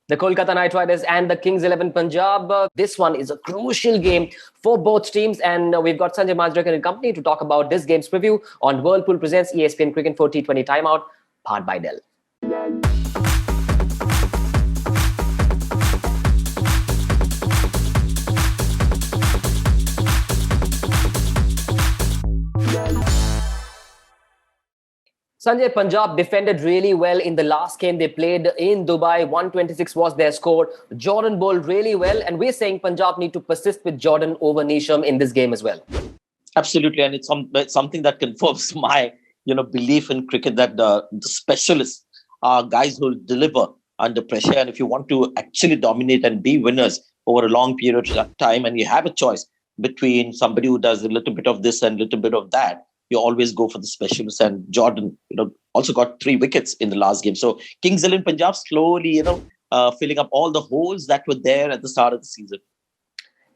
The Kolkata Knight Riders and the Kings 11 Punjab. This one is a crucial game for both teams, and we've got Sanjay Majrekar and company to talk about this game's preview on Whirlpool presents ESPN Cricket for T20 Timeout, powered by Dell. Sanjay, Punjab defended really well in the last game they played in Dubai. 126 was their score. Jordan bowled really well, and we're saying Punjab need to persist with Jordan over Neesham in this game as well. Absolutely, and it's something that confirms my belief in cricket, that the specialists are guys who deliver under pressure. And if you want to actually dominate and be winners over a long period of time, and you have a choice between somebody who does a little bit of this and a little bit of that, you always go for the specialists. And Jordan, also got 3 wickets in the last game. So Kings 11 Punjab slowly, filling up all the holes that were there at the start of the season.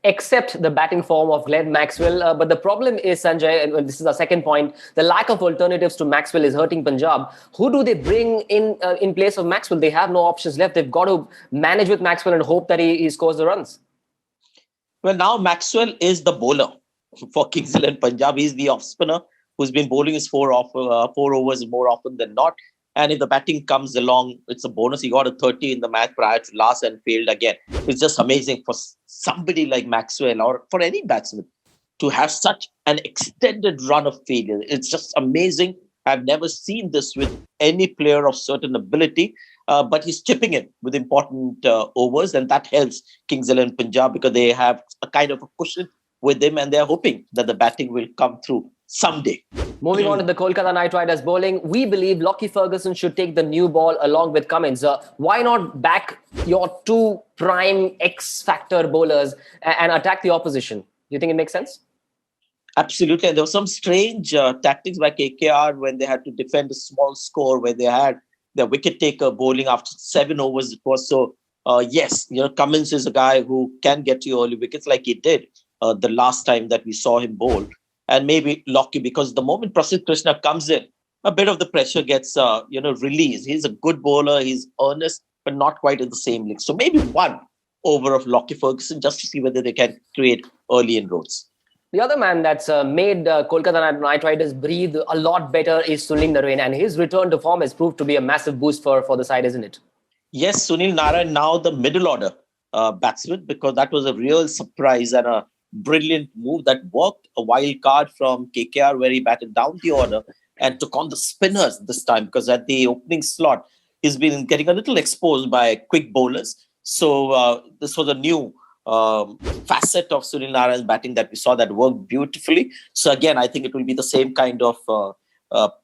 Except the batting form of Glenn Maxwell. But the problem is, Sanjay, and this is our second point, the lack of alternatives to Maxwell is hurting Punjab. Who do they bring in place of Maxwell? They have no options left. They've got to manage with Maxwell and hope that he scores the runs. Well, now Maxwell is the bowler for Kings 11 Punjab. He's the off-spinner who's been bowling his 4 overs more often than not. And if the batting comes along, it's a bonus. He got a 30 in the match prior to last and failed again. It's just amazing for somebody like Maxwell, or for any batsman, to have such an extended run of failure. It's just amazing. I've never seen this with any player of certain ability. But he's chipping in with important overs, and that helps Kings 11 Punjab because they have a kind of a cushion with him, and they're hoping that the batting will come through someday. Moving on to the Kolkata Knight Riders bowling, we believe Lockie Ferguson should take the new ball along with Cummins. Why not back your 2 prime X-factor bowlers and attack the opposition? Do you think it makes sense? Absolutely. And there were some strange tactics by KKR when they had to defend a small score, where they had their wicket taker bowling after 7 overs. It was so, yes, Cummins is a guy who can get you early wickets like he did the last time that we saw him bowl. And maybe Lockie, because the moment Prasidh Krishna comes in, a bit of the pressure gets, released. He's a good bowler. He's earnest, but not quite in the same league. So maybe 1 over of Lockie Ferguson, just to see whether they can create early inroads. The other man that's made Kolkata Knight Riders breathe a lot better is Sunil Narine, and his return to form has proved to be a massive boost for the side, isn't it? Yes, Sunil Narine, now the middle order batsman, because that was a real surprise and a brilliant move that worked. A wild card from KKR where he batted down the order and took on the spinners this time, because at the opening slot, he's been getting a little exposed by quick bowlers. So this was a new facet of Sunil Narayan's batting that we saw that worked beautifully. So again, I think it will be the same kind of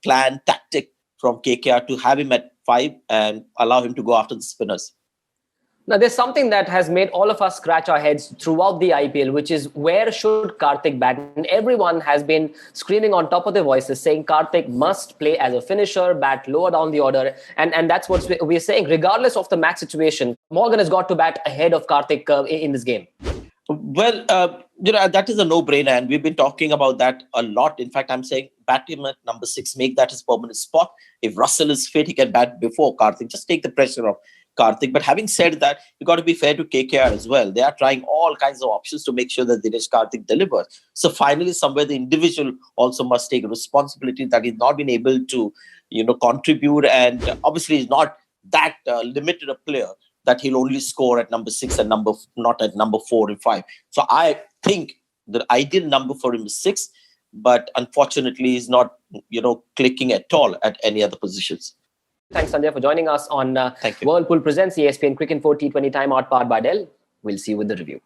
plan, tactic from KKR to have him at 5 and allow him to go after the spinners. Now, there's something that has made all of us scratch our heads throughout the IPL, which is where should Karthik bat? And everyone has been screaming on top of their voices, saying Karthik must play as a finisher, bat lower down the order. And that's what we're saying. Regardless of the match situation, Morgan has got to bat ahead of Karthik in this game. Well, that is a no-brainer. And we've been talking about that a lot. In fact, I'm saying bat him at number 6, make that his permanent spot. If Russell is fit, he can bat before Karthik. Just take the pressure off Karthik. But having said that, you've got to be fair to KKR as well. They are trying all kinds of options to make sure that Dinesh Karthik delivers. So finally, somewhere the individual also must take responsibility that he's not been able to, contribute. And obviously, he's not that limited a player that he'll only score at number 6 and not at number 4 and 5. So I think the ideal number for him is 6, but unfortunately, he's not, clicking at all at any other positions. Thanks, Sanjay, for joining us on Whirlpool presents ESPN Cricket for T20 Timeout, powered by Dell. We'll see you with the review.